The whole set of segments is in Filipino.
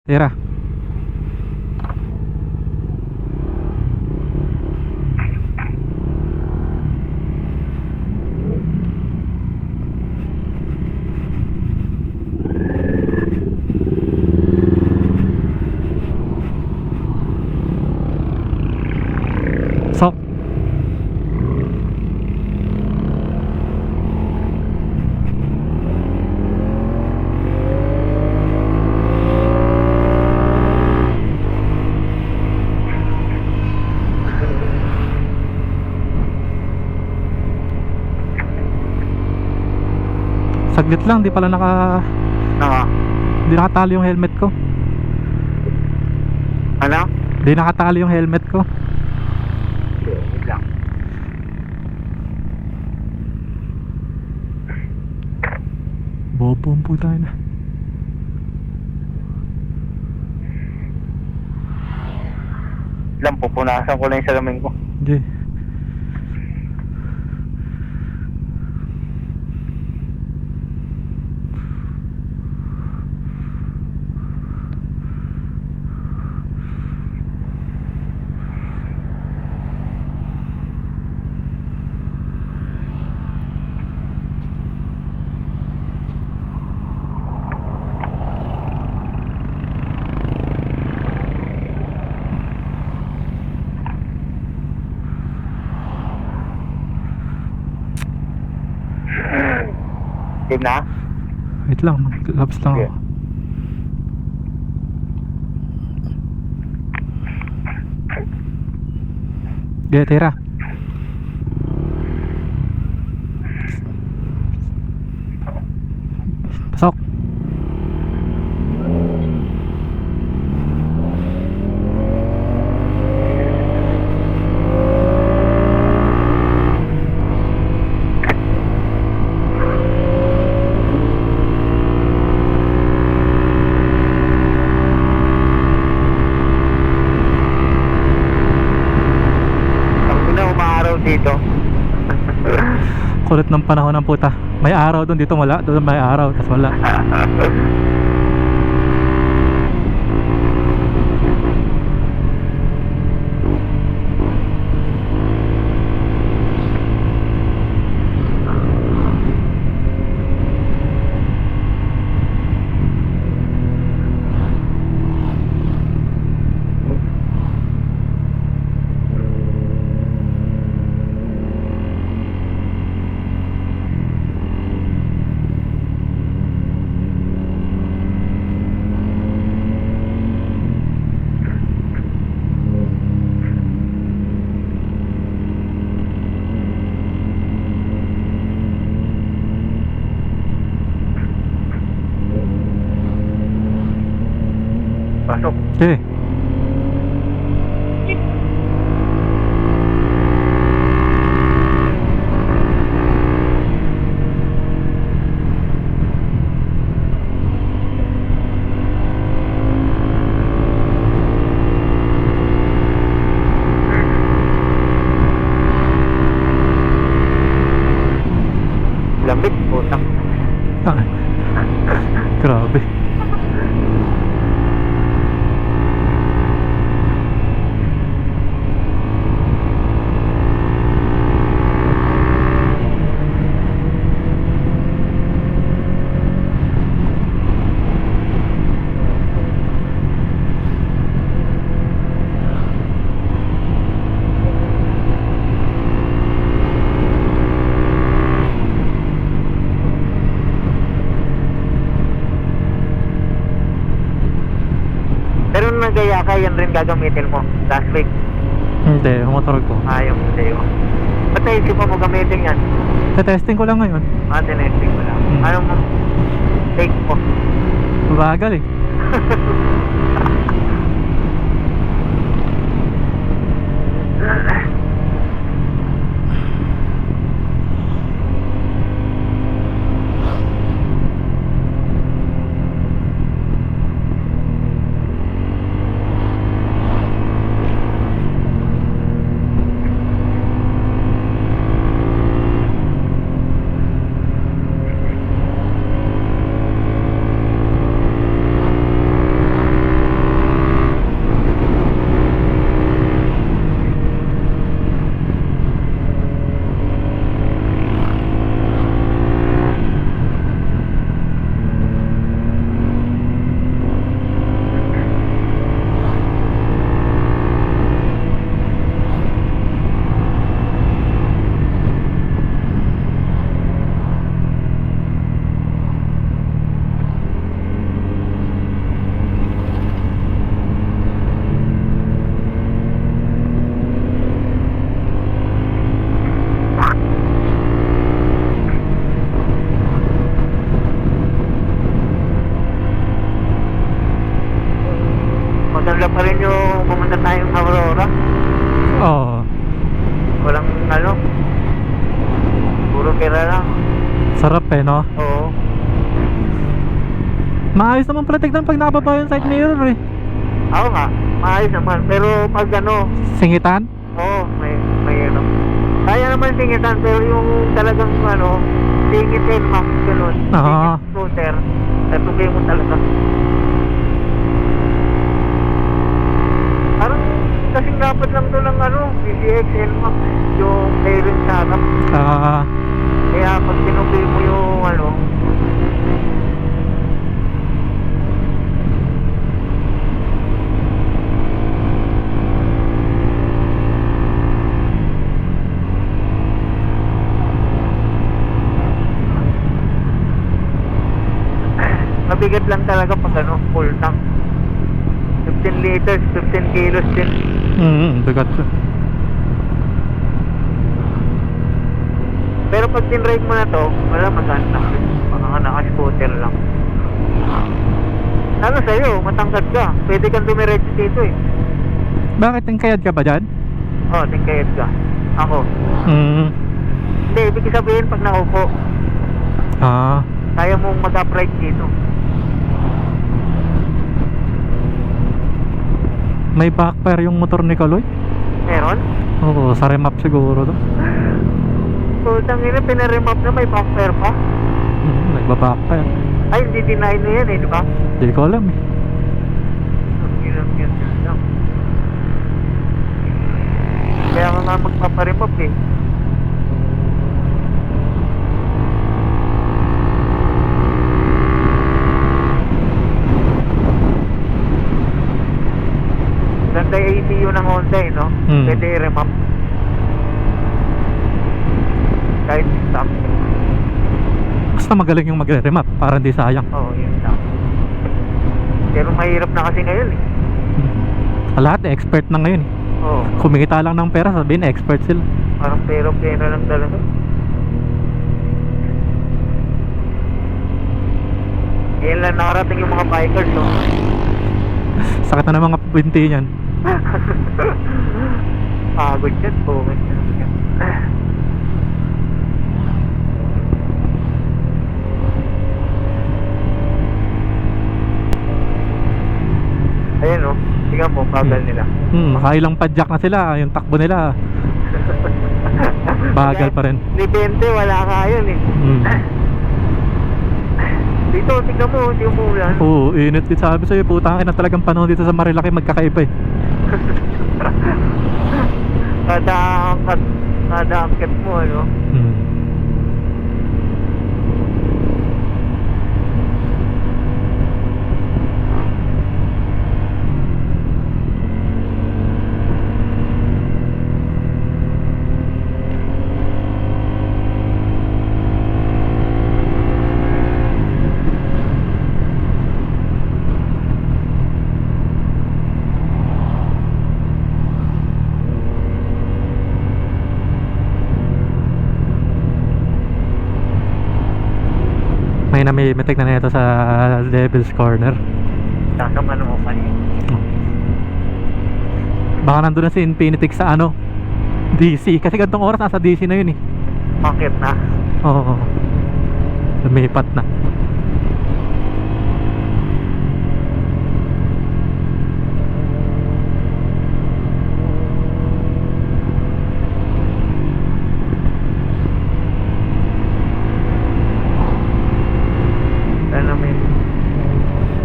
Tira. Sok. Saglit lang, di pala di nakatali yung helmet ko. Ano? Di nakatali yung helmet ko. Wait lang. Bobong po tayo na. Lang, pupunasan ko lang yung salamin ko. Hindi. Game na? Wait lang, mag-labs lang ako. Okay, tira. Pasok. Ang na umaaraw dito. Kulit ng panahon ng puta. May araw doon, dito wala. Doon may araw, tas wala. Pasok. Okay. Lamig, putang. Ah, grabe. Pero nung nagaya ka, yan rin gagamitin mo last week. Hindi, yung motor ko. Yung sa'yo. Ba't naisip mo gamitin yan? Testing ko lang ngayon. Tinesting mo lang. Hmm. Anong take mo? Bagal eh. maganda pa rin yung pumunta tayong Aurora. Oo. Walang ano, puro pera lang. Sarap eh, no? Oo. Maayos naman pala tignan pag nakababa yung side mirror eh. Oo nga, maayos naman. Pero pag ano, Singitan? oo, may ano. Kaya naman singitan, pero yung talagang ano, singitin, max, ganun. Oo. Singit scooter, natugay mo talaga. Parang kasing dapat lang to ng ano, PCX NMAX, yung Aaron sa harap. Kaya pag tinugay mo yung ano, mabigat lang talaga pag ano, full tank. 15 liters, 15 kilos din. Bigat. Pero pag tinride mo na to, wala magaan lang. Mga naka-scooter lang. Ano sa'yo, matangkad ka. Pwede kang dumiretso dito eh. Bakit tingkayad ka ba dyan? Oo, tingkayad ka. Ako. Hindi, ibig sabihin pag nakaupo, kaya mong mag-upright dito. May backfire yung motor ni Kaloy? Meron? Oo, sa remap siguro to. Putang ina, pinaremap na may backfire pa. Nagba-backfire. Ay, hindi deny na yan eh, di ba? Hindi ko alam eh. Ilang yan lang. Kaya nga magpaparemap eh. Ganda yung APU ng Honda eh, no? Pwede i-remap. Kahit stop. Basta magaling yung magre-remap para hindi sayang. Oo, yun lang. Pero mahirap na kasi ngayon eh. Lahat expert na ngayon eh. Oo. Kumikita lang ng pera, sabihin expert sila. Parang pero-pera lang talaga. Yan lang nakarating yung mga bikers, no? Sakit na ng mga binti niyan. Pagod yan, bukit yan. Ayan o, tingnan mo, bagal nila. Makailang padjak na sila, yung takbo nila bagal pa rin. Ni 20, wala ka yun eh. Dito, tingnan mo, hindi umulan. Oo, init din, sabi sa'yo, putang ina talagang panahon dito sa Marilaki magkakaiba eh. Kada angkat mo, ano? May namimitik na nito sa Devil's Corner. Sasama mo kanina. Baka nandun na si Infinitix sa ano, DC. Kasi gantong oras nasa DC na yun eh. Bakit na? Oo. Lumipat na.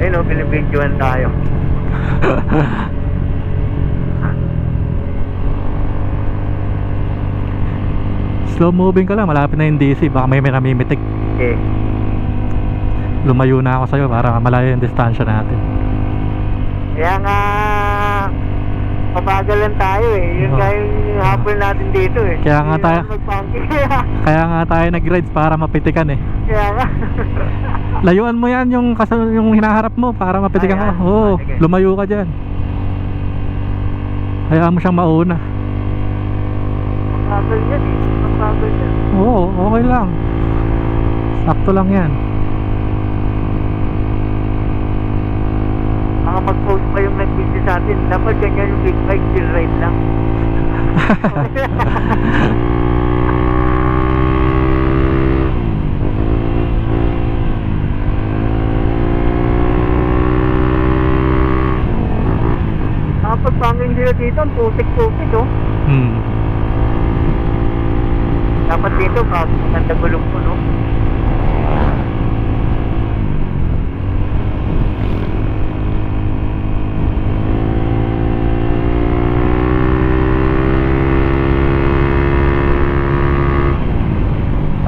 Ayun o, binibidyoan tayo. Slow moving ka lang, malapit na yung DC. Baka may namimitik. Okay. Lumayo na ako sa'yo para malayo yung distansya natin. Kaya nga pabagalan tayo eh. Yun nga yung habol natin dito eh. Kaya nga tayo Kaya nga tayo nag-rides para mapitikan eh. Kaya nga. Layuan mo yan yung hinaharap mo para mapitikan ka. Oo, lumayo ka dyan. Hayaan mo siyang mauna. Mabagal yan eh. Mabagal yan. Oo, okay lang. Sakto lang yan. Mga mag-post pa yung nag-busy sa natin. Dapat ganyan yung big bike, chill ride lang. Nakapag-pangin sila dito, ang putik-putik oh. Hmm. Dapat dito, maganda gulong po, no?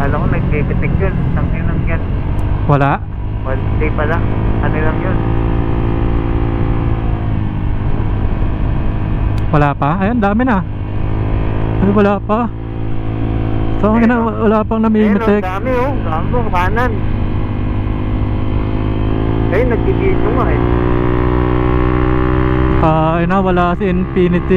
Kala ko nagpipitik yun. Tangin lang yan. Wala. Well, hindi pala. Ano lang yun? Wala pa? Ayun, dami na. Ay, wala pa. So, ang wala pang namimitik. Pero dami oh. Dami oh. Kanan. Ayun, nagdidito nga eh. Ayun na, wala si Infinity.